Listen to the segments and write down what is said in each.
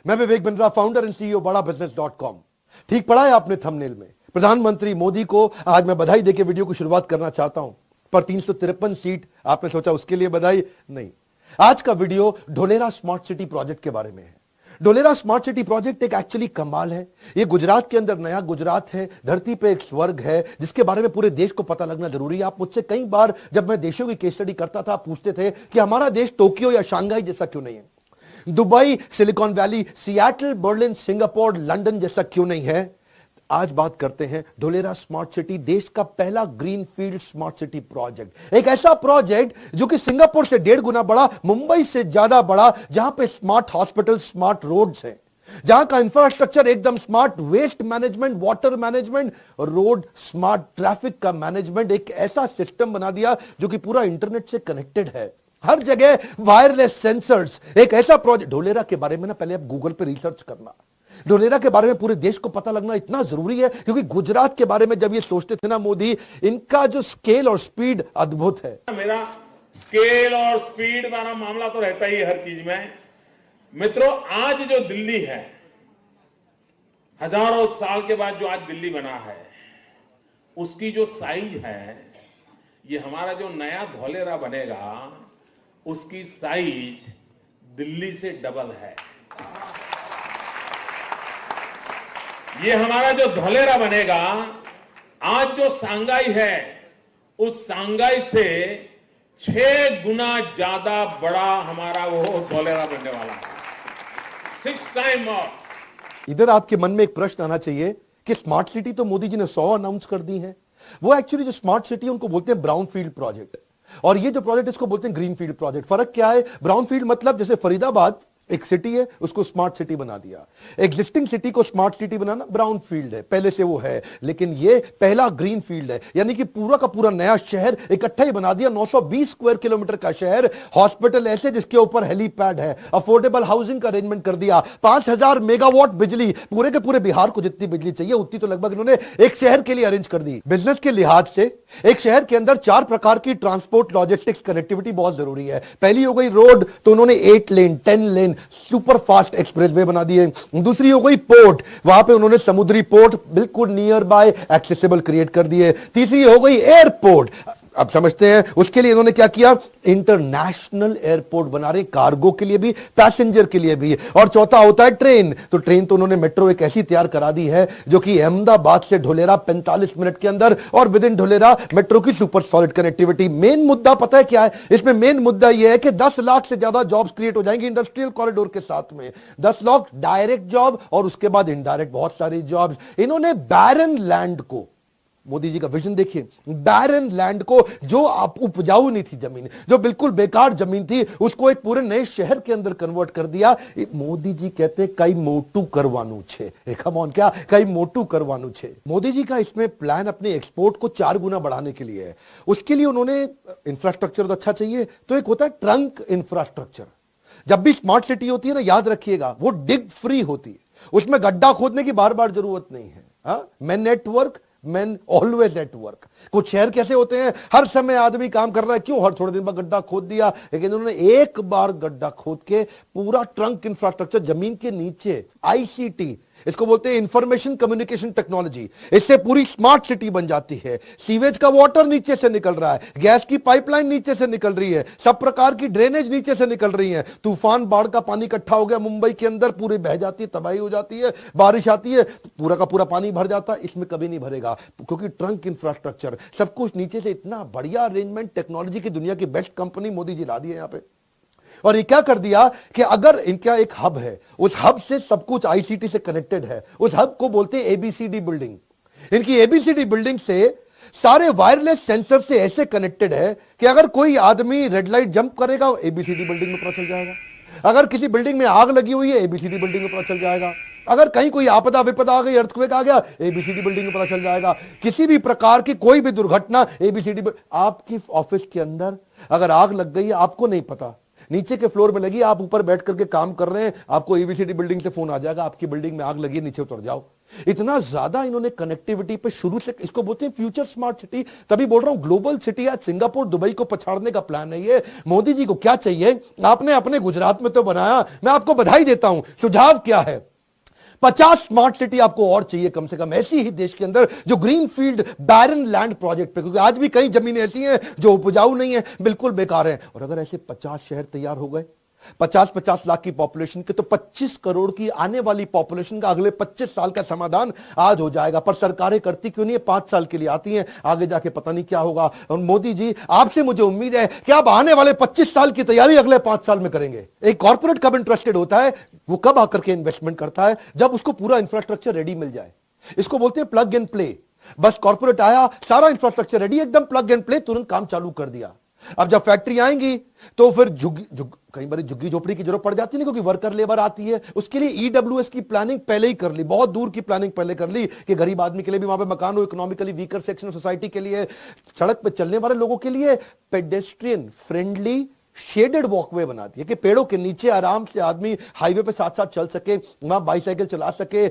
मैं Vivek Bindra, founder and CEO बड़ा बिजनेस.com। ठीक पढ़ा है आपने थंबनेल में। प्रधानमंत्री मोदी को आज मैं बधाई देके वीडियो की शुरुआत करना चाहता हूं, पर 353 सीट आपने सोचा उसके लिए बधाई नहीं। आज का video Dholera smart city project के बारे में है। ढोलेरा स्मार्ट सिटी प्रोजेक्ट एक एक्चुअली कमाल है। ये गुजरात के अंदर नया गुजरात है, धरती पे एक स्वर्ग है जिसके बारे में पूरे देश को पता लगना जरूरी है। आप मुझसे कई बार जब मैं देशों की केस स्टडी करता था पूछते थे कि हमारा देश टोक्यो या शंघाई जैसा क्यों नहीं है, Dubai, silicon valley, Seattle, Berlin, Singapore, London जैसा क्यों नहीं है। आज बात करते हैं ढोलेरा स्मार्ट सिटी, देश का पहला ग्रीनफील्ड स्मार्ट सिटी प्रोजेक्ट। एक ऐसा प्रोजेक्ट जो कि सिंगापुर से 1.5 गुना बड़ा, मुंबई से ज्यादा बड़ा, जहां पे स्मार्ट हॉस्पिटल, स्मार्ट रोड्स हैं, जहां का इंफ्रास्ट्रक्चर एकदम smart, waste management, water management, road smart, traffic का मैनेजमेंट, एक ऐसा सिस्टम बना दिया जो कि पूरा इंटरनेट से कनेक्टेड है। हर जगह वायरलेस सेंसर्स। एक ऐसा प्रोजेक्ट ढोलेरा के बारे में ना पहले आप गूगल पे रिसर्च करना। ढोलेरा के बारे में पूरे देश को पता लगना इतना जरूरी है क्योंकि गुजरात के बारे में जब ये सोचते थे ना मोदी, इनका जो स्केल और स्पीड अद्भुत है। मेरा स्केल और स्पीड वाला मामला तो रहता ही है हर चीज में। मित्रों, आज जो दिल्ली है, हजारों साल के बाद जो आज दिल्ली बना है, उसकी जो साइज है, ये हमारा जो नया ढोलेरा बनेगा उसकी साइज दिल्ली से डबल है। ये हमारा जो ढोलेरा बनेगा, आज जो सांगाई है, उस सांगाई से 6 गुना ज्यादा बड़ा हमारा वो ढोलेरा बनने वाला है। 6 टाइम more। इधर आपके मन में एक प्रश्न आना चाहिए कि स्मार्ट सिटी तो मोदी जी ने 100 अनाउंस कर दी है। वो एक्चुअली जो स्मार्ट सिटी उनको बोलते हैं ब्राउन फील्ड प्रोजेक्ट, और ये जो प्रोजेक्ट इसको बोलते हैं ग्रीन फील्ड प्रोजेक्ट। फर्क क्या है? ब्राउन फील्ड मतलब जैसे फरीदाबाद एक सिटी है, उसको स्मार्ट सिटी बना दिया। एग्जिस्टिंग सिटी को स्मार्ट सिटी बनाना ब्राउन फील्ड है, पहले से वो है, लेकिन ये पहला ग्रीन फील्ड है, यानी कि पूरा का पूरा नया शहर इकट्ठा ही बना दिया। 920 स्क्वायर किलोमीटर का शहर, हॉस्पिटल ऐसे जिसके ऊपर हेलीपैड है, अफोर्डेबल हाउसिंग का अरेंजमेंट कर दिया, 5000 मेगावाट बिजली, पूरे के पूरे बिहार को जितनी बिजली चाहिए उतनी तो लगभग इन्होंने एक शहर के लिए अरेंज कर दी। बिजनेस के लिहाज से एक शहर के अंदर 4 प्रकार की ट्रांसपोर्ट लॉजिस्टिक्स कनेक्टिविटी बहुत जरूरी है। पहली हो गई रोड, तो उन्होंने 8 लेन 10 लेन सुपर फास्ट एक्सप्रेसवे बना दिए। दूसरी हो गई पोर्ट, वहां पे उन्होंने समुद्री पोर्ट बिल्कुल नियर बाय एक्सेसिबल क्रिएट कर दिए। तीसरी हो गई एयरपोर्ट, अब समझते हैं उसके लिए इन्होंने क्या किया, इंटरनेशनल एयरपोर्ट बना रहे, कार्गो के लिए भी, पैसेंजर के लिए भी। और चौथा होता है ट्रेन, तो ट्रेन तो उन्होंने मेट्रो एक ऐसी तैयार करा दी है जो कि अहमदाबाद से ढोलेरा 45 मिनट के अंदर, और विद इन ढोलेरा मेट्रो की सुपर सॉलिड कनेक्टिविटी। मेन मुद्दा पता है क्या है इसमें? मेन मुद्दा यह है कि 10 लाख से ज्यादा जॉब्स क्रिएट हो जाएंगी इंडस्ट्रियल कॉरिडोर के साथ में। 10 लाख डायरेक्ट जॉब और उसके बाद इनडायरेक्ट बहुत सारी जॉब्स। इन्होंने बैरन लैंड को, मोदी जी का विजन देखिए, बैरन लैंड को, जो आप उपजाऊ नहीं थी जमीन, जो बिल्कुल बेकार जमीन थी, उसको एक पूरे नए शहर के अंदर कन्वर्ट कर दिया। मोदी जी कहते हैं कई मोटू करवानू छे, कम ऑन, क्या कई मोटू करवानू छे। मोदी जी का इसमें प्लान अपने एक्सपोर्ट को 4 गुना बढ़ाने के लिए है। उसके लिए उन्होंने इंफ्रास्ट्रक्चर तो अच्छा चाहिए, तो एक होता है ट्रंक इंफ्रास्ट्रक्चर। जब भी स्मार्ट सिटी होती है ना, याद रखिएगा, वो डिग फ्री होती है, उसमें गड्ढा खोदने की बार बार जरूरत नहीं है। मैं network man always at work. कुछ शहर कैसे होते हैं, हर समय आदमी काम कर रहा है, क्यों, हर थोड़े दिन बाद गड्ढा खोद दिया, लेकिन उन्होंने एक बार गड्ढा खोद के पूरा ट्रंक इंफ्रास्ट्रक्चर जमीन के नीचे, आईसीटी, इसको बोलते हैं इंफॉर्मेशन कम्युनिकेशन टेक्नोलॉजी, इससे पूरी स्मार्ट सिटी बन जाती है। सीवेज का वाटर नीचे से निकल रहा है, गैस की पाइपलाइन नीचे से निकल रही है, सब प्रकार की ड्रेनेज नीचे से निकल रही है। तूफान, बाढ़ का पानी इकट्ठा हो गया मुंबई के अंदर, पूरी बह जाती है, तबाही हो जाती है, बारिश आती है, पूरा का पूरा पानी भर जाता है। इसमें कभी नहीं भरेगा क्योंकि ट्रंक इंफ्रास्ट्रक्चर, सब कुछ नीचे से, इतना बढ़िया अरेंजमेंट, टेक्नोलॉजी की दुनिया की बेस्ट कंपनी मोदी जी ला दी है यहां पे। और ये क्या कर दिया कि अगर इनका एक हब है, उस हब से सब कुछ आईसीटी से कनेक्टेड है, उस हब को बोलते हैं एबीसीडी बिल्डिंग। इनकी एबीसीडी बिल्डिंग से सारे वायरलेस सेंसर से ऐसे कनेक्टेड है कि अगर कोई आदमी रेड लाइट जंप करेगा, एबीसीडी बिल्डिंग में पता चल जाएगा। अगर किसी बिल्डिंग में आग लगी हुई है, एबीसीडी बिल्डिंग में पता चल जाएगा। अगर कहीं कोई आपदा विपदा आ गई, अर्थक्वेक आ गया, एबीसीडी बिल्डिंग में पता चल जाएगा। किसी भी प्रकार की कोई भी दुर्घटना, एबीसीडी। आपकी ऑफिस के अंदर अगर आग लग गई है, आपको नहीं पता, नीचे के फ्लोर में लगी, आप ऊपर बैठ करके काम कर रहे हैं, आपको एबीसीडी बिल्डिंग से फोन आ जाएगा, आपकी बिल्डिंग में आग लगी, नीचे उतर जाओ। इतना ज्यादा इन्होंने कनेक्टिविटी पे शुरू से, इसको बोलते हैं फ्यूचर स्मार्ट सिटी। तभी बोल रहा हूं ग्लोबल सिटी। आज सिंगापुर दुबई को पछाड़ने का प्लान है ये। मोदी जी को क्या चाहिए? आपने अपने गुजरात में तो बनाया, मैं आपको बधाई देता हूं। सुझाव क्या है? 50 स्मार्ट सिटी आपको और चाहिए कम से कम, ऐसी ही देश के अंदर जो green field barren land project पे, क्योंकि आज भी कई जमीनें ऐसी हैं जो उपजाऊ नहीं है, बिल्कुल बेकार है। और अगर ऐसे 50 शहर तैयार हो गए, 50-50 लाख की पॉपुलेशन के, तो 25 करोड़ की आने वाली पॉपुलेशन का अगले 25 साल का समाधान आज हो जाएगा। पर सरकारें करती क्यों नहीं है? 5 साल के लिए आती हैं, आगे जाके पता नहीं क्या होगा। और मोदी जी, आपसे मुझे उम्मीद है कि आप आने वाले 25 साल की तैयारी अगले 5 साल में करेंगे। एक कॉर्पोरेट कब इंटरेस्टेड होता है? वो कब आकर के इन्वेस्टमेंट करता है? जब उसको पूरा इंफ्रास्ट्रक्चर रेडी मिल जाए। इसको बोलते हैं प्लग एंड प्ले। बस कॉर्पोरेट आया, सारा इंफ्रास्ट्रक्चर रेडी, एकदम प्लग एंड प्ले, तुरंत काम चालू कर दिया। अब जब फैक्ट्री आएंगी तो फिर कई बार झुग्गी झोपड़ी की जरूरत पड़ जाती है, क्योंकि वर्कर लेबर आती है। उसके लिए ईडब्ल्यूएस की प्लानिंग पहले ही कर ली, बहुत दूर की प्लानिंग पहले कर ली कि गरीब आदमी के लिए भी वहां पे मकान हो, economically weaker section of society के लिए, सड़क पे चलने वाले लोगों के लिए पेडेस्ट्रियन फ्रेंडली शेडेड वॉकवे बना दिए कि पेड़ों के नीचे आराम से आदमी हाईवे पे साथ साथ चल सके, वहां बाईसाइकिल चला सके।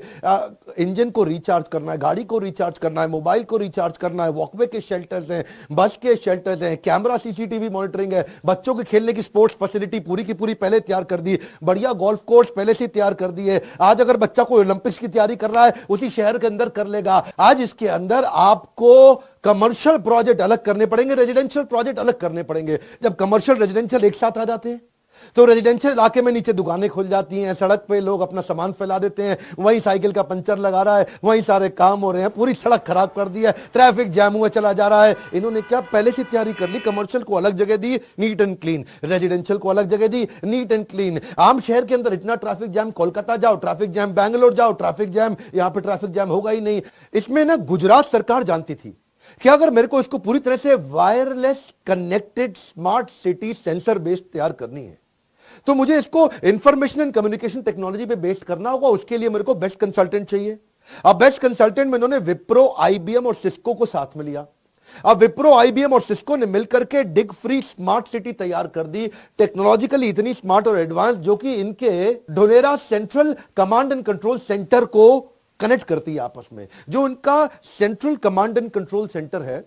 इंजन को रिचार्ज करना है, गाड़ी को रिचार्ज करना है, मोबाइल को रिचार्ज करना है। वॉकवे के शेल्टर्स हैं, बस के शेल्टर्स हैं, कैमरा सीसीटीवी मॉनिटरिंग है। बच्चों के खेलने की स्पोर्ट्स फैसिलिटी पूरी की पूरी पहले तैयार कर दी। बढ़िया गोल्फ कोर्स पहले से तैयार कर दिए। आज अगर बच्चा को ओलंपिक्स की तैयारी कर रहा है, उसी शहर के अंदर कर लेगा। आज इसके अंदर आपको कमर्शियल प्रोजेक्ट अलग करने पड़ेंगे, रेजिडेंशियल प्रोजेक्ट अलग करने पड़ेंगे। जब कमर्शियल रेजिडेंशियल एक साथ आ जाते हैं तो रेजिडेंशियल इलाके में नीचे दुकानें खुल जाती हैं, सड़क पे लोग अपना सामान फैला देते हैं, वहीं साइकिल का पंचर लगा रहा है, वहीं सारे काम हो रहे हैं, पूरी सड़क खराब कर दी है, ट्रैफिक जैम हुआ चला जा रहा है। इन्होंने क्या पहले से तैयारी कर ली? कमर्शियल को अलग जगह दी, नीट एंड क्लीन, रेजिडेंशियल को अलग जगह दी, नीट एंड क्लीन। आम शहर के अंदर इतना ट्रैफिक जैम, कोलकाता जाओ ट्रैफिक जैम, बैंगलोर जाओ ट्रैफिक जैम, यहां पर ट्रैफिक जैम होगा ही नहीं। इसमें ना गुजरात सरकार जानती थी कि अगर मेरे को इसको पूरी तरह से wireless connected smart city sensor based तैयार करनी है, तो मुझे इसको इंफॉर्मेशन एंड कम्युनिकेशन टेक्नोलॉजी पे बेस्ड करना होगा। उसके लिए मेरे को बेस्ट कंसल्टेंट चाहिए। अब बेस्ट कंसल्टेंट में इन्होंने विप्रो, आईबीएम और सिस्को को साथ में लिया। अब विप्रो, आईबीएम और सिस्को ने मिलकर के डिग फ्री स्मार्ट सिटी तैयार कर दी, टेक्नोलॉजिकली इतनी स्मार्ट और एडवांस, जो कि इनके Dholera central command and control centre को कनेक्ट करती है आपस में। जो उनका central command and control centre है,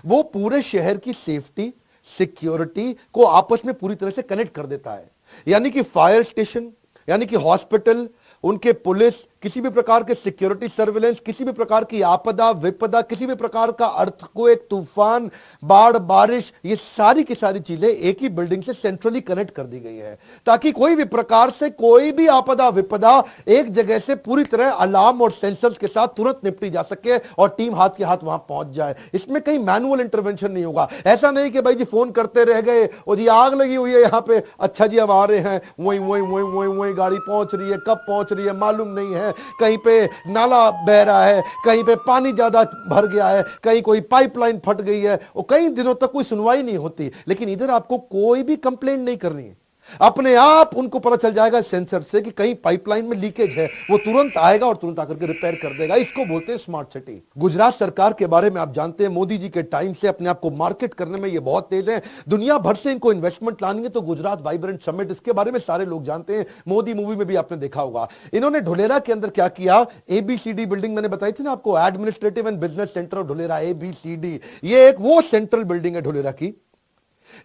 वो पूरे शहर की सेफ्टी, सिक्योरिटी को आपस में पूरी तरह से कनेक्ट कर देता है। यानी कि फायर स्टेशन, यानी कि हॉस्पिटल, उनके पुलिस, किसी भी प्रकार के सिक्योरिटी सर्विलेंस, किसी भी प्रकार की आपदा विपदा, किसी भी प्रकार का अर्थक्वेक, तूफान, बाढ़, बारिश, ये सारी की सारी चीजें एक ही बिल्डिंग से सेंट्रली कनेक्ट कर दी गई है, ताकि कोई भी प्रकार से कोई भी आपदा विपदा एक जगह से पूरी तरह अलार्म और सेंसर्स के साथ तुरंत निपटी जा सके और टीम हाथ के हाथ वहां पहुंच जाए। इसमें कहीं मैनुअल इंटरवेंशन नहीं होगा। ऐसा नहीं कि भाई जी फोन करते रह गए और जी आग लगी हुई है यहां पे, अच्छा जी अब आ रहे हैं, वही वही वही वही वही गाड़ी पहुंच रही है, कब पहुंच रही है मालूम नहीं है, कहीं पे नाला बह रहा है, कहीं पे पानी ज्यादा भर गया है, कहीं कोई पाइपलाइन फट गई है, और कई दिनों तक कोई सुनवाई नहीं होती। लेकिन इधर आपको कोई भी कंप्लेंट नहीं करनी है, अपने आप उनको पता चल जाएगा सेंसर से कि कहीं पाइपलाइन में लीकेज है, वो तुरंत आएगा और तुरंत आकर के रिपेयर कर देगा। इसको बोलते हैं स्मार्ट सिटी। गुजरात सरकार के बारे में आप जानते हैं, मोदी जी के टाइम से अपने आप को मार्केट करने में ये बहुत तेज है। दुनिया भर से इनको इन्वेस्टमेंट लानी है तो गुजरात वाइब्रेंट समिट, इसके बारे में सारे लोग जानते हैं, मोदी मूवी में भी आपने देखा होगा। इन्होंने ढोलेरा के अंदर क्या किया, एबीसीडी बिल्डिंग मैंने बताई थी ना आपको, administrative and business centre of Dholera, ABCD. ये एक वो सेंट्रल बिल्डिंग है ढोलेरा की,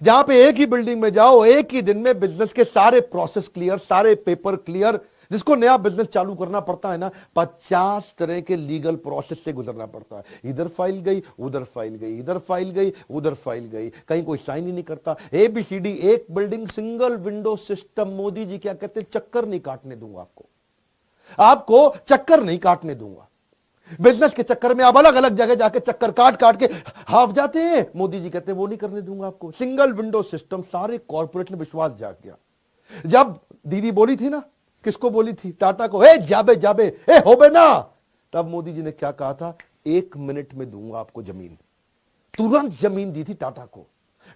जहां पे एक ही बिल्डिंग में जाओ, एक ही दिन में बिजनेस के सारे प्रोसेस क्लियर, सारे पेपर क्लियर। जिसको नया बिजनेस चालू करना पड़ता है ना, 50 तरह के लीगल प्रोसेस से गुजरना पड़ता है। इधर फाइल गई, उधर फाइल गई, इधर फाइल गई, उधर फाइल गई, कहीं कोई साइन ही नहीं करता। एबीसीडी एक building, single window system. Modi ji क्या कहते हैं, चक्कर नहीं काटने दूंगा आपको, आपको चक्कर नहीं काटने दूंगा। बिजनेस के चक्कर में आप अलग अलग जगह जाके चक्कर काट काट के हाफ जाते हैं, मोदी जी कहते हैं वो नहीं करने दूंगा आपको। सिंगल विंडो सिस्टम, सारे कॉर्पोरेट ने विश्वास जाग गया। जब दीदी बोली थी ना, किसको बोली थी, टाटा को, ए जाबे जाबे, ए होबे ना, तब मोदी जी ने क्या कहा था, 1 मिनट में दूंगा आपको जमीन। तुरंत जमीन दी थी टाटा को।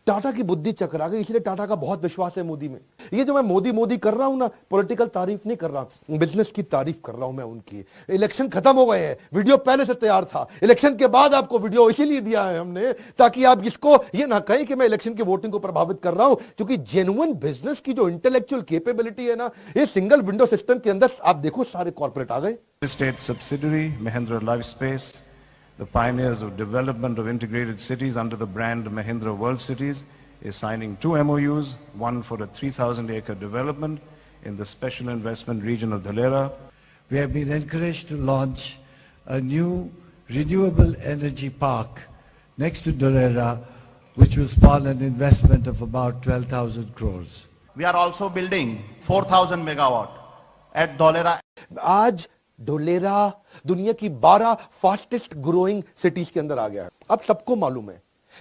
टाटा की बुद्धि चकरा गई, इसलिए टाटा का बहुत विश्वास है मोदी में। ये जो मैं मोदी मोदी कर रहा हूं ना, पॉलिटिकल तारीफ नहीं कर रहा, बिजनेस की तारीफ कर रहा हूं मैं उनकी। इलेक्शन खत्म हो गए हैं, वीडियो पहले से तैयार था, इलेक्शन के बाद आपको वीडियो इसीलिए दिया है हमने ताकि आप इसको ये ना कहें कि मैं इलेक्शन की वोटिंग को प्रभावित कर रहा हूं, क्योंकि जेन्युइन बिजनेस की जो इंटेलेक्चुअल कैपेबिलिटी है ना, ये सिंगल विंडो सिस्टम के अंदर आप देखो सारे कॉर्पोरेट आ गए। State subsidiary Mahindra Lifespace, the pioneers of development of integrated cities under the brand Mahindra World Cities, is signing 2 MOUs, one for a 3,000-acre development in the special investment region of Dhalera. We have been encouraged to launch a new renewable energy park next to Dhalera, which will spawn an investment of about 12,000 crores. We are also building 4,000 megawatt at Dhalera. आज ढोलेरा दुनिया की 12 fastest growing cities के अंदर आ गया है। अब सबको मालूम है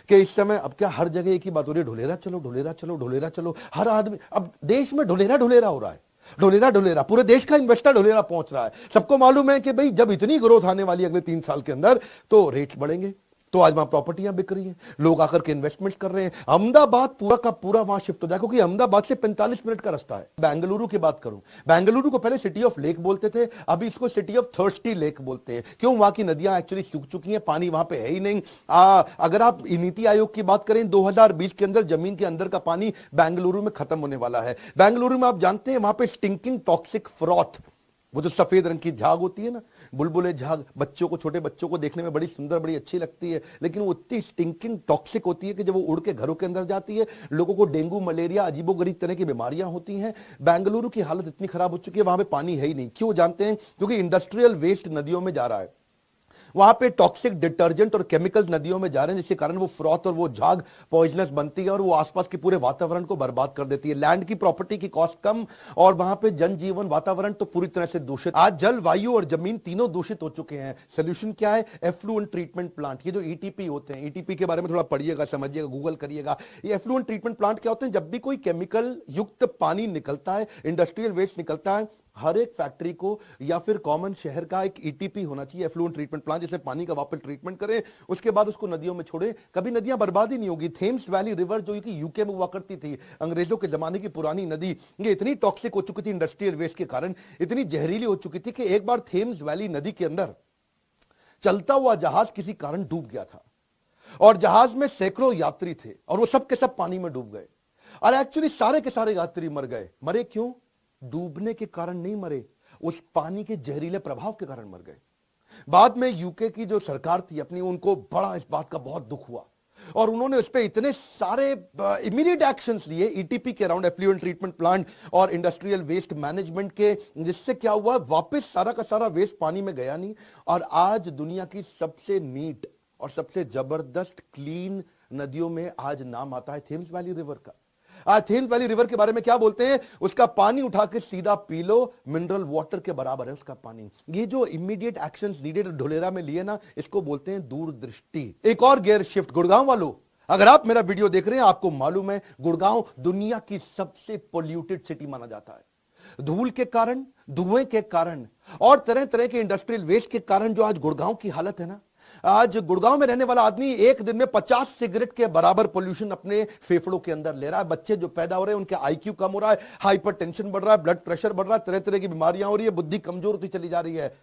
कि इस समय अब क्या हर जगह एक ही बात हो रही है, ढोलेरा चलो, ढोलेरा चलो, ढोलेरा चलो। हर आदमी अब देश में ढोलेरा ढोलेरा हो रहा है, ढोलेरा ढोलेरा, पूरे देश का इन्वेस्टर ढोलेरा पहुंच रहा है। सबको मालूम है कि भाई जब इतनी ग्रोथ आने वाली है अगले 3 साल के अंदर, तो रेट बढ़ेंगे, तो आज वहां प्रॉपर्टियां बिक रही हैं, लोग आकर के इन्वेस्टमेंट कर रहे हैं। अहमदाबाद पूरा का पूरा वहां शिफ्ट हो जाए, क्योंकि अहमदाबाद से 45 मिनट का रास्ता है। बेंगलुरु की बात करूं, बेंगलुरु को पहले सिटी ऑफ लेक बोलते थे, अभी इसको सिटी ऑफ थर्स्टी लेक बोलते हैं। क्यों? वहां की नदियां एक्चुअली सूख चुकी हैं, पानी वहां पे है ही नहीं। अगर आप नीति आयोग की बात करें, 2020 के अंदर जमीन के अंदर का पानी बेंगलुरु में खत्म होने वाला है। बेंगलुरु में आप जानते हैं वहां पे स्टिंकिंग टॉक्सिक फ्रॉथ, वो जो सफेद रंग की झाग होती है ना, बुलबुले झाग, बच्चों को, छोटे बच्चों को देखने में बड़ी सुंदर, बड़ी अच्छी लगती है, लेकिन वो इतनी स्टिंकिंग टॉक्सिक होती है कि जब वो उड़ के घरों के अंदर जाती है, लोगों को डेंगू, मलेरिया, अजीबोगरीब तरह की बीमारियां होती हैं। बेंगलुरु की हालत इतनी खराब हो चुकी है, वहां पे पानी है ही नहीं। क्यों जानते हैं? क्योंकि इंडस्ट्रियल वेस्ट नदियों में जा रहा है, वहां पे टॉक्सिक डिटर्जेंट और केमिकल्स नदियों में जा रहे हैं, जिसके कारण वो फ्रॉथ और वो झाग पॉइजनस बनती है और वो आसपास के पूरे वातावरण को बर्बाद कर देती है। लैंड की प्रॉपर्टी की कॉस्ट कम और वहां पे जनजीवन, वातावरण तो पूरी तरह से दूषित। आज जल, वायु और जमीन तीनों दूषित हो चुके हैं। सोल्यूशन क्या है? Effluent treatment plant. ये जो ईटीपी होते हैं, ईटीपी के बारे में थोड़ा पढ़िएगा, समझिएगा, गूगल करिएगा। ये एफ्लुएंट ट्रीटमेंट प्लांट क्या होते हैं? जब भी कोई केमिकल युक्त पानी निकलता है, इंडस्ट्रियल वेस्ट निकलता है, हर एक फैक्ट्री को या फिर कॉमन शहर का एक ईटीपी होना चाहिए, एफ्लुएंट ट्रीटमेंट प्लांट, जिसमें पानी का वापस ट्रीटमेंट करें, उसके बाद उसको नदियों में छोड़े। कभी नदियां बर्बाद ही नहीं होगी। थेम्स वैली रिवर जो कि यूके में हुआ करती थी, अंग्रेजों के जमाने की पुरानी नदी, ये इतनी टॉक्सिक हो चुकी थी इंडस्ट्रियल वेस्ट के कारण, इतनी जहरीली हो चुकी थी कि एक बार थेम्स वैली नदी के अंदर चलता हुआ जहाज किसी कारण डूब गया था और जहाज में सैकड़ों यात्री थे और वो सब के सब पानी में डूब गए। और एक्चुअली सारे के सारे यात्री मर गए। मरे क्यों? डूबने के कारण नहीं मरे, उस पानी के जहरीले प्रभाव के कारण मर गए। बाद में यूके की जो सरकार थी अपनी, उनको बड़ा इस बात का बहुत दुख हुआ और उन्होंने उस पर इतने सारे इमीडिएट एक्शंस लिए ईटीपी के अराउंड, एफ्लुएंट ट्रीटमेंट प्लांट और इंडस्ट्रियल वेस्ट मैनेजमेंट के, जिससे क्या हुआ, वापस सारा का सारा वेस्ट पानी में गया नहीं। और आज दुनिया की सबसे नीट और सबसे जबरदस्त क्लीन नदियों में आज नाम आता है थेम्स वैली रिवर का। आज थेम्स वैली रिवर के बारे में क्या बोलते हैं? उसका पानी उठा के सीधा पी लो, मिनरल वाटर के बराबर है उसका पानी। ये जो इमीडिएट एक्शंस नीडेड ढोलेरा में लिए ना, इसको बोलते हैं दूरदृष्टि। एक और गियर शिफ्ट, गुड़गांव वालों, अगर आप मेरा वीडियो देख रहे हैं, आपको मालूम है गुड़गांव दुनिया की सबसे पोल्यूटेड सिटी माना जाता है। धूल के कारण, धुएं के कारण और तरह तरह के इंडस्ट्रियल वेस्ट के कारण जो आज गुड़गांव की हालत है ना, आज गुड़गांव में रहने वाला आदमी एक दिन में 50 सिगरेट के बराबर पोल्यूशन अपने फेफड़ों के अंदर ले रहा है। बच्चे जो पैदा हो रहे हैं उनके आईक्यू कम हो रहा है, हाइपरटेंशन बढ़ रहा है, ब्लड प्रेशर बढ़ रहा है, तरह तरह की बीमारियां हो रही है, बुद्धि कमजोर होती चली जा रही है।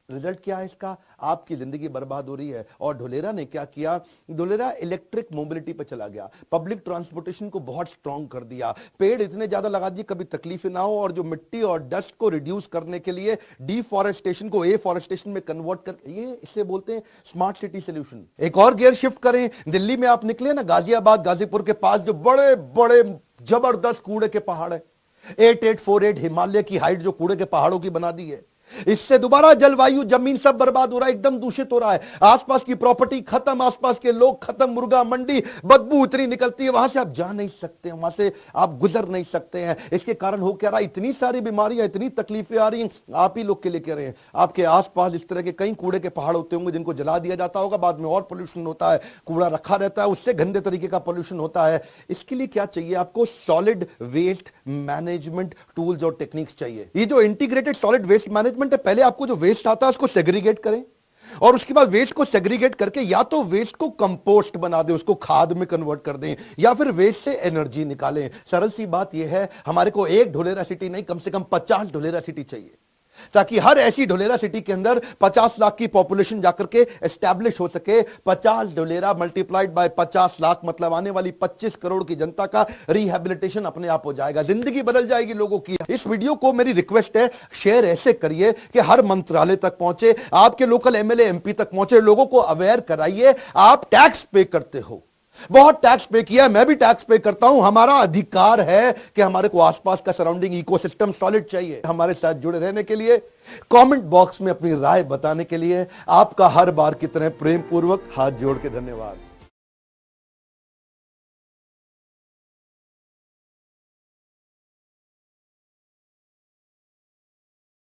रिजल्ट क्या है इसका? आपकी जिंदगी बर्बाद हो रही है। और ढोलेरा ने क्या किया? ढोलेरा इलेक्ट्रिक मोबिलिटी पे चला गया, पब्लिक ट्रांसपोर्टेशन को बहुत स्ट्रांग कर दिया, पेड़ इतने ज्यादा लगा दिए कभी तकलीफ ना हो, और जो मिट्टी और डस्ट को रिड्यूस करने के लिए डिफॉरेस्टेशन को एफॉरेस्टेशन में कन्वर्ट कर, ये इसे बोलते हैं स्मार्ट सिटी सोल्यूशन। एक और गियर शिफ्ट करें, दिल्ली में आप निकले ना, गाजियाबाद, गाजीपुर के पास जो बड़े बड़े जबरदस्त कूड़े के पहाड़ है, 8848 हिमालय की हाइट जो कूड़े के पहाड़ों की बना दी है, इससे दोबारा जलवायु, जमीन सब बर्बाद हो रहा है, एकदम दूषित हो रहा है। आसपास की प्रॉपर्टी खत्म, आसपास के लोग खत्म, मुर्गा मंडी, बदबू इतनी निकलती है, वहां से आप जा नहीं सकते, वहां से आप गुजर नहीं सकते हैं। इसके कारण हो क्या रहा? इतनी सारी बीमारियां, इतनी तकलीफें आ रही हैं, आप ही लोग के लिए कह रहे हैं। आपके आसपास इस तरह के कई कूड़े के पहाड़ होते होंगे जिनको जला दिया जाता होगा, बाद में और पोल्यूशन होता है, कूड़ा रखा रहता है, उससे गंदे तरीके का पोल्यूशन होता है। इसके लिए क्या चाहिए आपको? सॉलिड वेस्ट मैनेजमेंट टूल्स और टेक्निक्स चाहिए। ये जो इंटीग्रेटेड सॉलिड वेस्ट मैनेजमेंट है, पहले आपको जो वेस्ट आता है उसको सेग्रीगेट करें, और उसके बाद वेस्ट को सेग्रीगेट करके या तो वेस्ट को कंपोस्ट बना दें, उसको खाद में कन्वर्ट कर दें, या फिर वेस्ट से एनर्जी निकालें। सरल सी बात यह है, हमारे को एक ढोलेरा सिटी नहीं, कम से कम 50 ढोलेरा सिटी चाहिए, ताकि हर ऐसी ढोलेरा सिटी के अंदर 50 लाख की पॉपुलेशन जाकर के एस्टैब्लिश हो सके। 50 ढोलेरा मल्टीप्लाइड बाय 50 लाख मतलब आने वाली 25 करोड़ की जनता का रिहैबिलिटेशन अपने आप हो जाएगा, जिंदगी बदल जाएगी लोगों की। इस वीडियो को मेरी रिक्वेस्ट है, शेयर ऐसे करिए कि हर मंत्रालय तक पहुंचे, आपके लोकल एमएलए एमपी तक पहुंचे, लोगों को अवेयर कराइए। आप टैक्स पे करते हो, बहुत टैक्स पे किया, मैं भी टैक्स पे करता हूं। हमारा अधिकार है कि हमारे को आसपास का सराउंडिंग इकोसिस्टम सॉलिड चाहिए। हमारे साथ जुड़े रहने के लिए, कमेंट बॉक्स में अपनी राय बताने के लिए आपका हर बार की तरह प्रेम पूर्वक हाथ जोड़ के धन्यवाद।